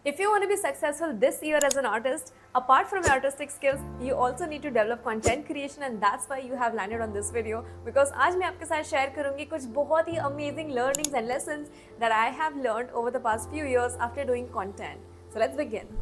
If you want to be successful this year as an artist, apart from your artistic skills, you also need to develop content creation, and that's why you have landed on this video. Because आज मैं आपके साथ share करूँगी कुछ बहुत ही amazing learnings and lessons that I have learned over the past few years after doing content. So let's begin.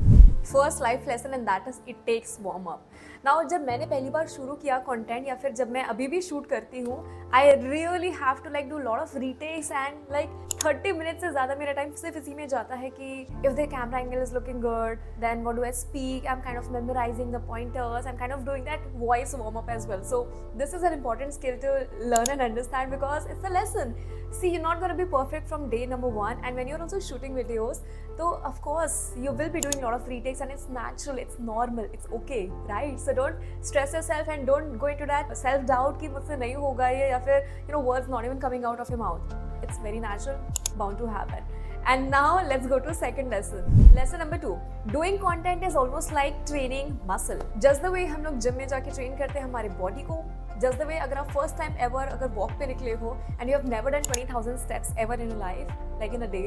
First life lesson, and that is it takes warm up. Now जब मैंने पहली बार शुरू किया content या फिर जब मैं अभी भी शूट करती हूँ, I really have to like do lot of retakes and like 30 minute से ज़्यादा मेरा टाइम सिर्फ इसी में जाता है कि if the camera angle is looking good, then what do I speak, I am kind of memorising the pointers, I am kind of doing that voice warm up as well. So this is an important skill to learn and understand because it's a lesson. See, you're not going to be perfect from day number one, and when you're also shooting videos, so of course you will be doing a lot of retakes, and it's natural, it's normal, it's okay, right? So don't stress yourself and don't go into that self doubt कि मुझसे नहीं होगा ये, या फिर words not even coming out of your mouth. It's very natural, bound to happen. And now let's go to second lesson. Lesson number 2. Doing content is almost like training muscle. Just the way हम लोग gym में जाके train करते हैं हमारे body को, just the way अगर आप first time ever अगर वॉक पे निकले हो and you have never done 20,000 steps ever in your life, like in a day,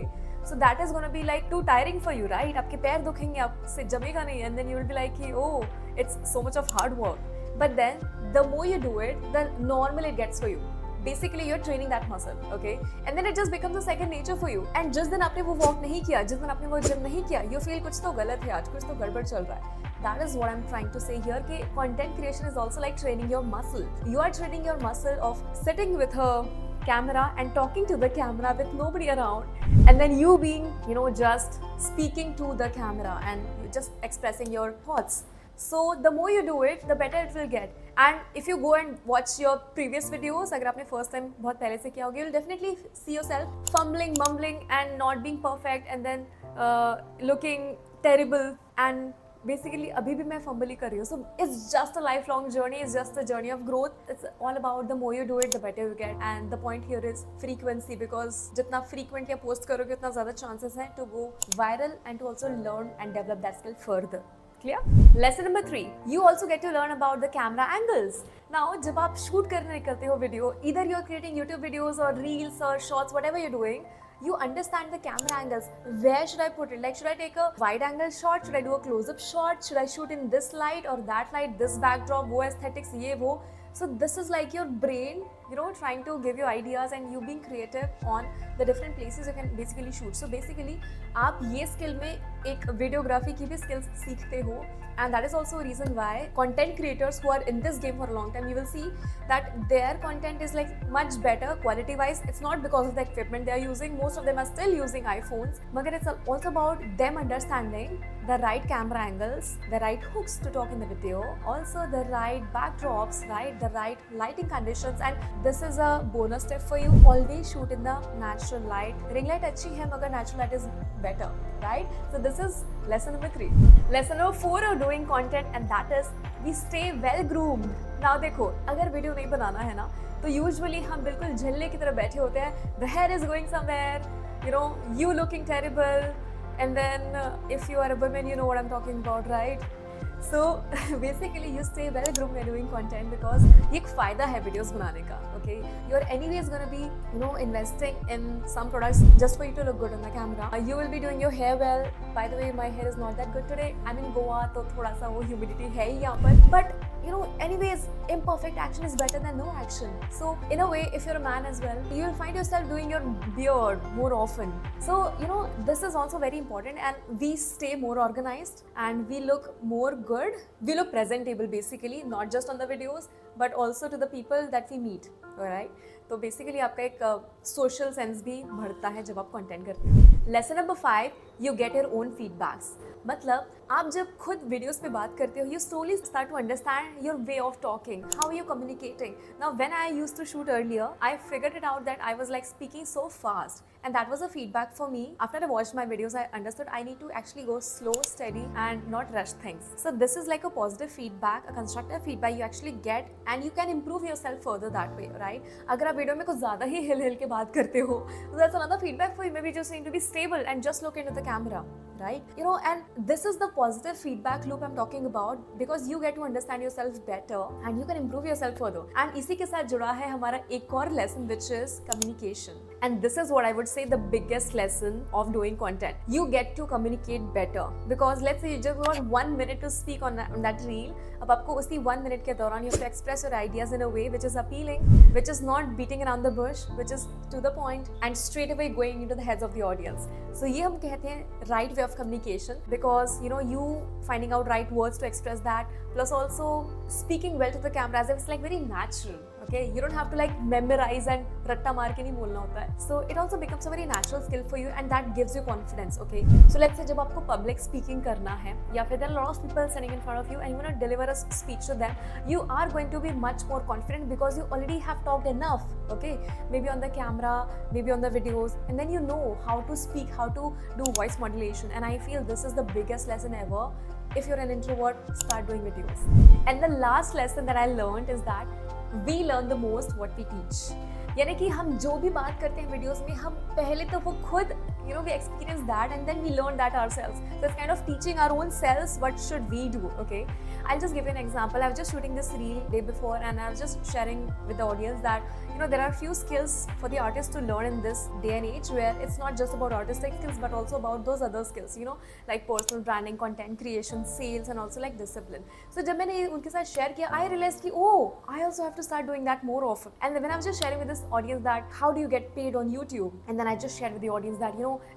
so that is gonna be like too tiring for you, right? आपके पैर दुखेंगे, आपसे जमेगा नहीं, and then you will be like कि oh, it's so much of hard work. But then the more you do it, the normal it gets for you. Basically you're training that muscle, okay? And then it just becomes a second nature for you. And जिस दिन आपने वो walk नहीं किया, जिस दिन आपने वो जिम नहीं किया, you feel कुछ तो गलत है आज, कुछ तो गड़बड़ चल रहा है. That is what I'm trying to say here कि content creation is also like training your muscle. You are training your muscle of sitting with a camera and talking to the camera with nobody around, and then you being just speaking to the camera and just expressing your thoughts. So the more you do it, the better it will get. And if you go and watch your previous videos, अगर आपने first time बहुत पहले से किया होगा, you'll definitely see yourself fumbling, mumbling and not being perfect, and then looking terrible, and basically अभी भी मैं fumble ही कर रही हूँ. So it's just a lifelong journey, it's just a journey of growth. It's all about the more you do it, the better you get. And the point here is frequency, because जितना frequent या post करोगे उतना ज़्यादा chances हैं to go viral and to also learn and develop that skill further. Clear? Lesson number 3. You also get to learn about the camera angles. Now, जब आप shoot करने निकलते हो video, either you're creating YouTube videos or reels or shorts, whatever you're doing, you understand the camera angles. Where should I put it? Like, should I take a wide angle shot? Should I do a close-up shot? Should I shoot in this light or that light, this backdrop, wo aesthetics, ye wo? So this is like your brain, trying to give you ideas and you being creative on the different places you can basically shoot. So basically, आप ये skill में एक videography की भी skills सीखते हो, and that is also a reason why content creators who are in this game for a long time, you will see that their content is like much better quality wise. It's not because of the equipment they are using. Most of them are still using iPhones, but it's also about them understanding the right camera angles, the right hooks to talk in the video, also the right backdrops, right, the right lighting conditions. And this is a bonus step for you. Always shoot in the natural light. Ring light अच्छी है मगर natural light is better, right? So this is lesson number 3. Lesson number 4 of doing content, and that is we stay well groomed. Now देखो, अगर video नहीं बनाना है ना, तो usually हम बिल्कुल झल्ले की तरह बैठे होते हैं. The hair is going somewhere, you looking terrible, and then if you are a woman, you know what I'm talking about, right? So basically you stay well groomed when doing content because ये एक फायदा है videos बनाने का, okay? You're anyways gonna be investing in some products just for you to look good on the camera. You will be doing your hair well. By the way, my hair is not that good today. I'm in Goa, तो थोड़ा सा वो humidity है ही यहाँ पर. But anyways, imperfect action is better than no action. So in a way, if you're a man as well, you will find yourself doing your beard more often. So this is also very important, and we stay more organized and we look more good. We look presentable basically, not just on the videos but also to the people that we meet, alright? तो basically आपका एक social sense भी बढ़ता है जब आप content करते हो. Lesson number 5. You get your own feedbacks. मतलब आप जब खुद वीडियोस पे बात करते हो, you slowly start to understand your way of talking, how you communicating. Now when I used to shoot earlier, I figured it out that I was like speaking so fast, and that was a feedback for me. After I watched my videos, I understood I need to actually go slow, steady and not rush things. So this is like a positive feedback, a constructive feedback you actually get, and you can improve yourself further that way, right? अगर आप video में कुछ ज़्यादा ही हिल के बात करते हो, so that's another feedback for you. Maybe just need to be stable and just look into the camera, right? And this is the positive feedback loop I'm talking about, because you get to understand yourself better and you can improve yourself further. And इसी के साथ जुड़ा है हमारा एक और lesson, which is communication. And this is what I would say the biggest lesson of doing content. You get to communicate better because let's say you just got 1 minute to speak on that reel. अब आपको उसी 1 minute के दौरान you have to express your ideas in a way which is appealing, which is not beating around the bush, which is to the point and straight away going into the heads of the audience. So ये हम कहते हैं right way of communication because you finding out right words to express that, plus also speaking well to the camera as if it's like very natural. Okay, you don't have to like memorize and ratta maar ke nahi bolna hota hai. So it also becomes a very natural skill for you and that gives you confidence. Okay, so let's say जब आपको public speaking करना है या फिर there are a lot of people standing in front of you and you want to deliver a speech to them, you are going to be much more confident because you already have talked enough. Okay, maybe on the camera, maybe on the videos, and then you know how to speak, how to do voice modulation. And I feel this is the biggest lesson ever. If you're an introvert, start doing videos. And the last lesson that I learned is that we learn the most what we teach. यानी कि हम जो भी बात करते हैं videos में हम पहले तो वो खुद we experience that and then we learn that ourselves. So it's kind of teaching our own selves what should we do. Okay, I'll just give you an example. I was just shooting this reel day before and I was just sharing with the audience that there are few skills for the artist to learn in this day and age where it's not just about artistic skills but also about those other skills, like personal branding, content creation, sales, and also like discipline. So जब मैंने उनके साथ share किया, I realized कि I also have to start doing that more often. And when I was just sharing with this audience that how do you get paid on YouTube, and then I just shared with the audience that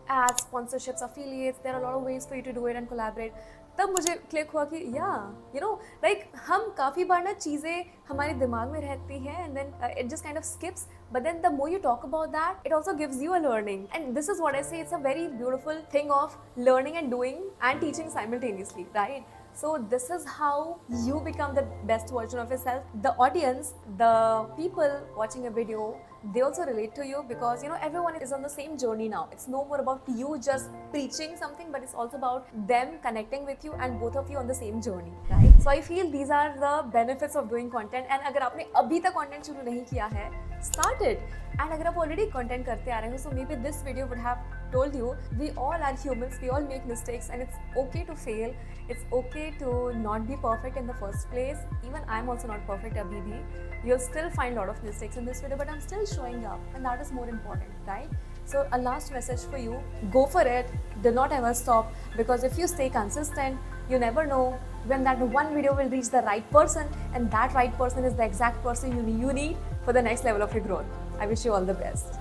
ads, sponsorships, affiliates, there are a lot of ways for you to do it and collaborate. तब मुझे click हुआ कि like हम काफ़ी बार ना चीज़ें हमारे दिमाग में रहती हैं and then it just kind of skips, but then the more you talk about that, it also gives you a learning. And this is what I say, it's a very beautiful thing of learning and doing and teaching simultaneously, right? So this is how you become the best version of yourself. The audience, the people watching a video, they also relate to you because everyone is on the same journey now. It's no more about you just preaching something, but it's also about them connecting with you and both of you on the same journey, right? So I feel these are the benefits of doing content. And अगर आपने अभी तक content शुरू नहीं किया है, start it. And अगर आप already content करते आ रहे हो, so maybe this video would have told you we all are humans, we all make mistakes, and it's okay to fail. It's okay to not be perfect in the first place. Even I'm also not perfect abhi bhi. You'll still find a lot of mistakes in this video, but I'm still showing up, and that is more important, right? So a last message for you, go for it. Do not ever stop, because if you stay consistent, you never know when that one video will reach the right person, and that right person is the exact person you need for the next level of your growth. I wish you all the best.